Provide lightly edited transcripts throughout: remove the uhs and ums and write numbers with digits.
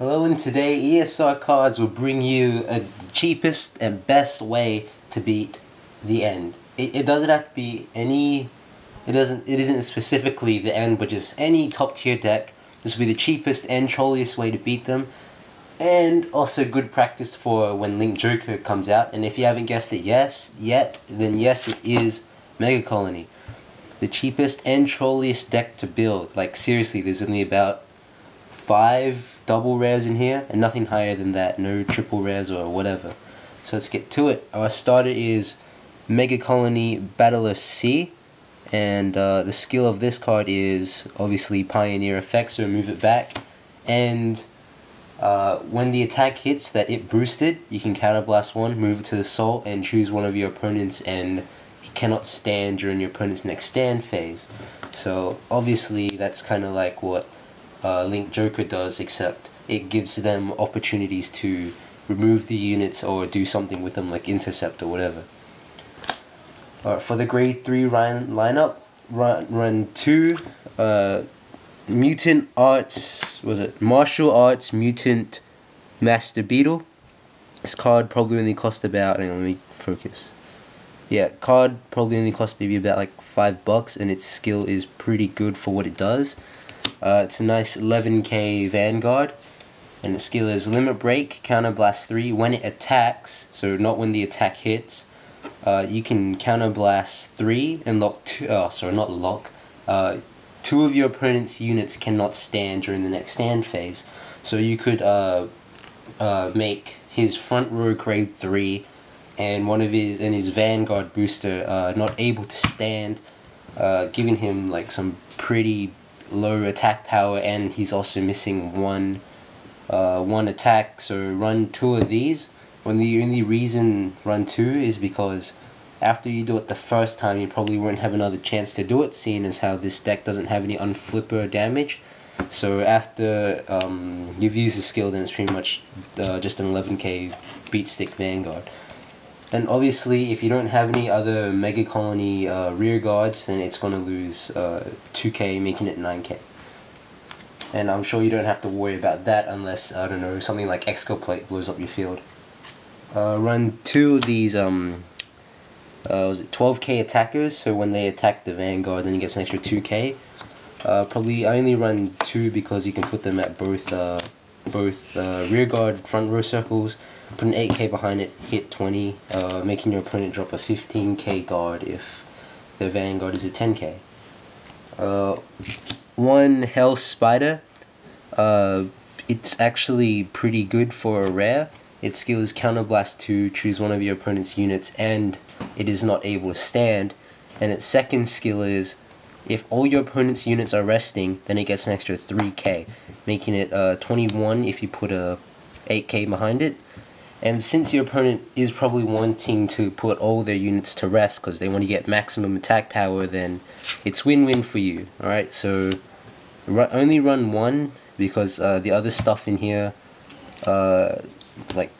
Hello, and today ESR cards will bring you the cheapest and best way to beat the end. It doesn't have to be any, it isn't specifically the end, but just any top tier deck. This will be the cheapest and trolliest way to beat them, and also good practice for when Link Joker comes out. And if you haven't guessed it then yes, it is Mega Colony. The cheapest and trolliest deck to build. Like seriously, there's only about 5 double rares in here and nothing higher than that, no triple rares or whatever. So let's get to it. Our starter is Mega Colony Battler C, and the skill of this card is obviously Pioneer Effect, so move it back, and when the attack hits that it boosted, you can counterblast one, move it to the soul, and choose one of your opponents, and it cannot stand during your opponent's next stand phase. So obviously that's kind of like what Link Joker does, except it gives them opportunities to remove the units or do something with them, like intercept or whatever. Alright, for the grade 3 lineup, run 2 Mutant Arts, Martial Arts Mutant Master Beetle. This card probably only cost about, hang on, let me focus. Yeah, card probably only cost maybe about like $5, and its skill is pretty good for what it does. It's a nice 11k Vanguard, and its skill is Limit Break, Counterblast 3. When it attacks, so not when the attack hits, you can Counterblast 3 and lock 2, not lock, 2 of your opponent's units cannot stand during the next stand phase. So you could make his front row grade 3 and his Vanguard booster not able to stand, giving him like some pretty low attack power, and he's also missing one attack. So run 2 of these. When the only reason run 2 is because after you do it the first time, you probably won't have another chance to do it, seeing as how this deck doesn't have any unflipper damage. So after you've used the skill, then it's pretty much just an 11k beat stick Vanguard. And obviously, if you don't have any other Mega Colony rear guards, then it's going to lose 2k, making it 9k. And I'm sure you don't have to worry about that unless, I don't know, something like Excoplate blows up your field. Run 2 of these, was it 12k attackers, so when they attack the Vanguard, then he gets an extra 2k. Probably, I only run 2 because you can put them at both rear guard, front row circles. Put an 8k behind it, hit 20, making your opponent drop a 15k guard if their Vanguard is a 10k. 1 Hell Spider. It's actually pretty good for a rare. Its skill is Counterblast 2, choose one of your opponent's units, and it is not able to stand. And its second skill is, if all your opponent's units are resting, then it gets an extra 3k, making it 21 if you put a 8k behind it. And since your opponent is probably wanting to put all their units to rest because they want to get maximum attack power, then it's win-win for you. Alright, so only run 1 because the other stuff in here like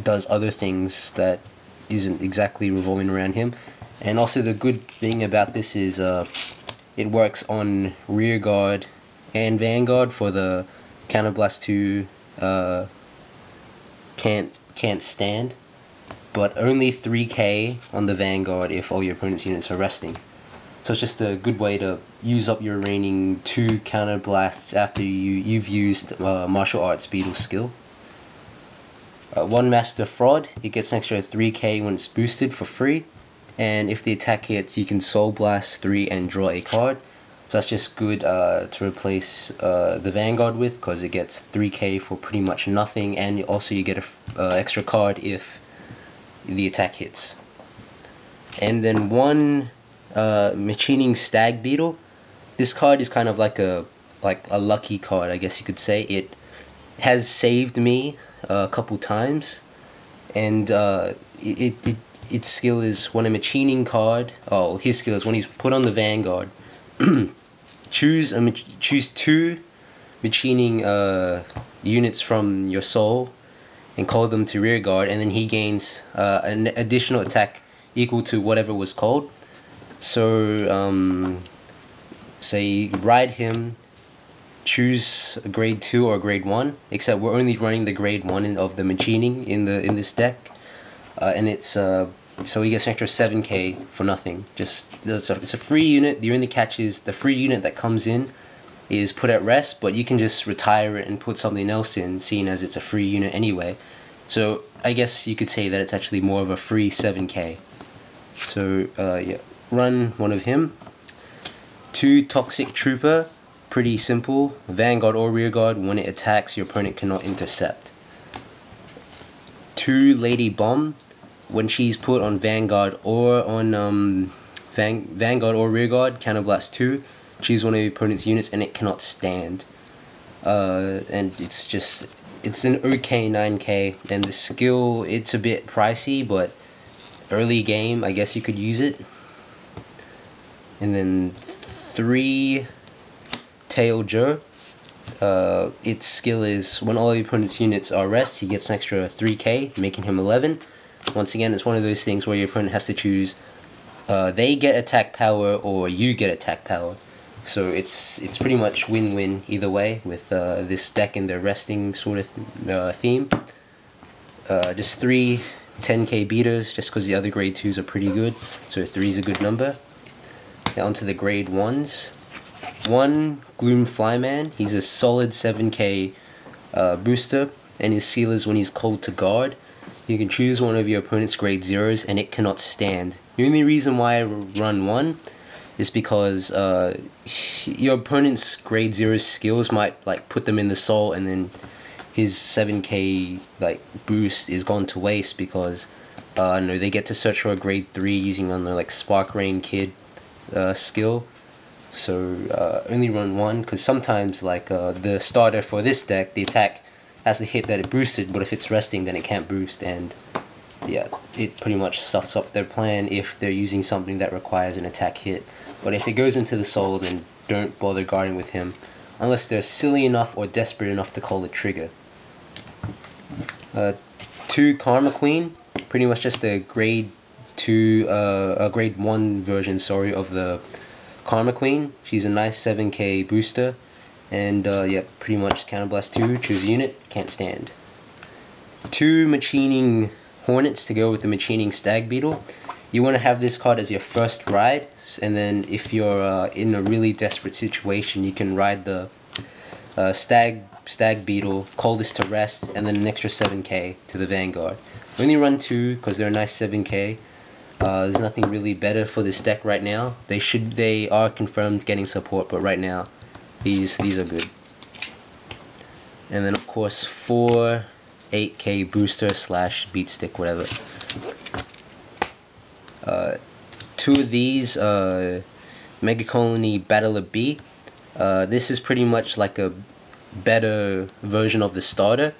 does other things that isn't exactly revolving around him. And also the good thing about this is it works on rear guard and Vanguard. For the Counterblast 2 can't stand, but only 3k on the Vanguard if all your opponent's units are resting. So it's just a good way to use up your remaining 2 counterblasts after you've used Martial Arts Beetle skill. 1 Master Fraud, it gets an extra 3k when it's boosted for free, and if the attack hits, you can Soul Blast 3 and draw a card. So that's just good to replace the Vanguard with, because it gets 3k for pretty much nothing, and also you get an extra card if the attack hits. And then 1 Machining Stag Beetle. This card is kind of like a lucky card, I guess you could say. It has saved me a couple times, and its skill is when a machining card. His skill is when he's put on the Vanguard. choose 2 machining units from your soul and call them to rear guard, and then he gains an additional attack equal to whatever was called. So say ride him, choose a grade 2 or grade 1, except we're only running the grade 1 of the machining in this deck, and it's so he gets an extra 7k for nothing. Just it's a free unit. The only catch is the free unit that comes in is put at rest, but you can just retire it and put something else in, seeing as it's a free unit anyway. So I guess you could say that it's actually more of a free 7k. So yeah, run one of him. 2 Toxic Trooper, pretty simple. Vanguard or Rearguard, when it attacks, your opponent cannot intercept. 2 Lady Bomb, when she's put on Vanguard or on Vanguard or Rearguard, Counterblast 2, choose one of your opponent's units and it cannot stand. And it's an okay 9k, and the skill, it's a bit pricey, but early game I guess you could use it. And then 3 Tail Joe, its skill is when all your opponent's units are rest, he gets an extra 3k, making him 11. Once again, it's one of those things where your opponent has to choose they get attack power or you get attack power. So it's pretty much win-win either way with this deck and the resting sort of theme. Just 3 10k beaters, just because the other grade 2s are pretty good, so 3 is a good number. Now onto the grade 1s. 1 Gloom Flyman, he's a solid 7k booster, and his seal is when he's called to guard. You can choose one of your opponent's grade 0s and it cannot stand. The only reason why I run 1 is because your opponent's grade 0 skills might like put them in the soul, and then his 7k like boost is gone to waste because no, they get to search for a grade 3 using on the like Spark Rain Kid skill. So only run 1, because sometimes like the starter for this deck, the attack has the hit that it boosted, but if it's resting then it can't boost, and yeah, it pretty much stuffs up their plan if they're using something that requires an attack hit. But if it goes into the soul, then don't bother guarding with him unless they're silly enough or desperate enough to call the trigger. 2 Karma Queen, pretty much just a grade 2 a grade 1 version, sorry, of the Karma Queen. She's a nice 7k booster, and yeah, pretty much Counterblast 2, choose a unit, can't stand. 2 Machining Hornets to go with the Machining Stag Beetle. You want to have this card as your first ride, and then if you're in a really desperate situation, you can ride the Stag Beetle, call this to rest, and then an extra 7k to the Vanguard. Only run 2 because they're a nice 7k. There's nothing really better for this deck right now. They are confirmed getting support, but right now these are good. And then of course 4 8k booster slash beat stick, whatever. 2 of these Mega Colony Battler B. This is pretty much like a better version of the starter.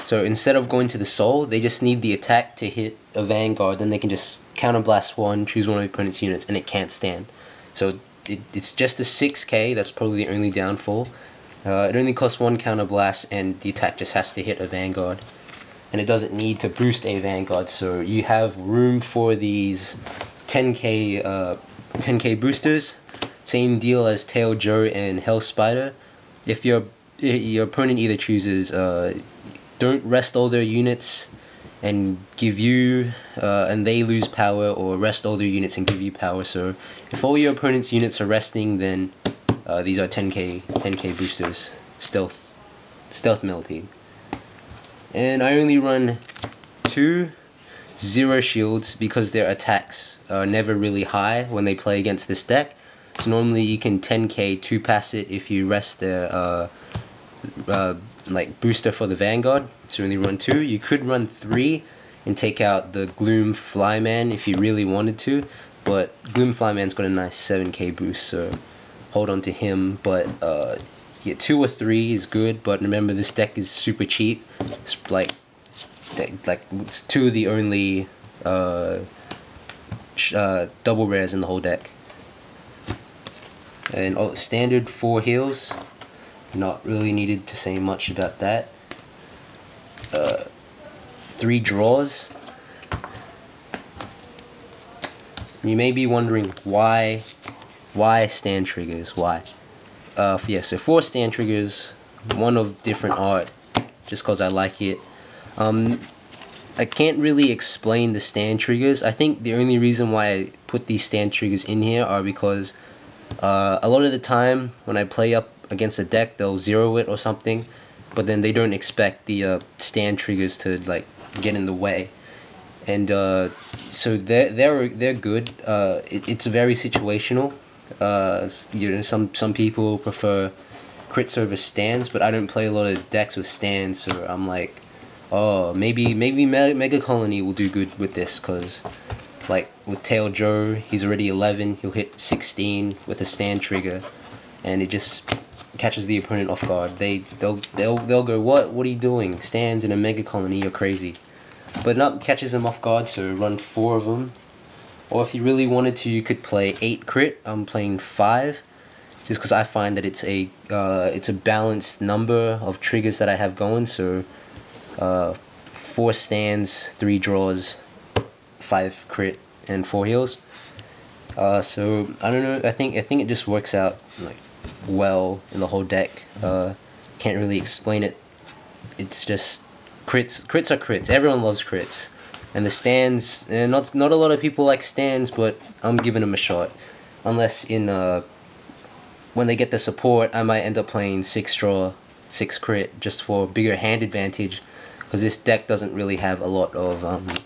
So instead of going to the soul, they just need the attack to hit a Vanguard, then they can just counterblast 1, choose one of the opponent's units, and it can't stand. So it's just a 6k, that's probably the only downfall. It only costs 1 counterblast, and the attack just has to hit a Vanguard. And it doesn't need to boost a Vanguard, so you have room for these 10k boosters. Same deal as Tail Joe and Hell Spider. If your opponent either chooses don't rest all their units and give you and they lose power, or rest all their units and give you power. So if all your opponent's units are resting, then these are 10k boosters. Stealth Millipede. And I only run 2 0 shields because their attacks are never really high when they play against this deck. So normally you can 10k 2 pass it if you rest their like booster for the Vanguard. So only run 2. You could run 3 and take out the Gloom Flyman if you really wanted to, but Gloom Flyman's got a nice 7k boost, so hold on to him. But yeah, 2 or 3 is good, but remember this deck is super cheap. It's like it's 2 of the only double rares in the whole deck. And standard 4 heals, not really needed to say much about that. 3 draws. You may be wondering why stand triggers, why? yeah, so 4 stand triggers, one of different art, just cause I like it. I can't really explain the stand triggers. I think the only reason why I put these stand triggers in here are because a lot of the time when I play up against a deck, they'll zero it or something, but then they don't expect the stand triggers to like get in the way, and so they're good. It's very situational. You know, some people prefer crits over stands, but I don't play a lot of decks with stands, so I'm like, oh, maybe Mega Colony will do good with this, cause like with Tail Joe, he's already 11. He'll hit 16 with a stand trigger, and it just catches the opponent off guard. They'll go, what are you doing? Stands in a Mega Colony? You're crazy. But not catches them off guard. So run 4 of them. Or if you really wanted to, you could play 8 crit. I'm playing 5, just because I find that it's a balanced number of triggers that I have going. So 4 stands, 3 draws, 5 crit, and 4 heals. So I don't know. I think it just works out like well in the whole deck. Can't really explain it. It's just crits. Crits are crits. Everyone loves crits. And the stands, not a lot of people like stands, but I'm giving them a shot. Unless in when they get the support, I might end up playing 6 draw, 6 crit, just for bigger hand advantage, because this deck doesn't really have a lot of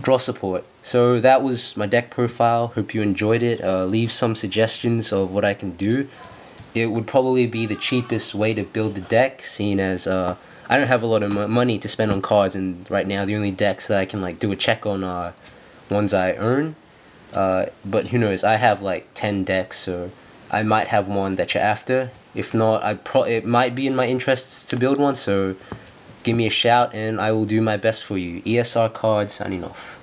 draw support. So that was my deck profile. Hope you enjoyed it. Leave some suggestions of what I can do. It would probably be the cheapest way to build the deck, seeing as I don't have a lot of money to spend on cards, and right now the only decks that I can like do a check on are ones I earn. But who knows? I have like 10 decks, so I might have one that you're after. If not, it might be in my interests to build one. So give me a shout, and I will do my best for you. ESR Cards signing off.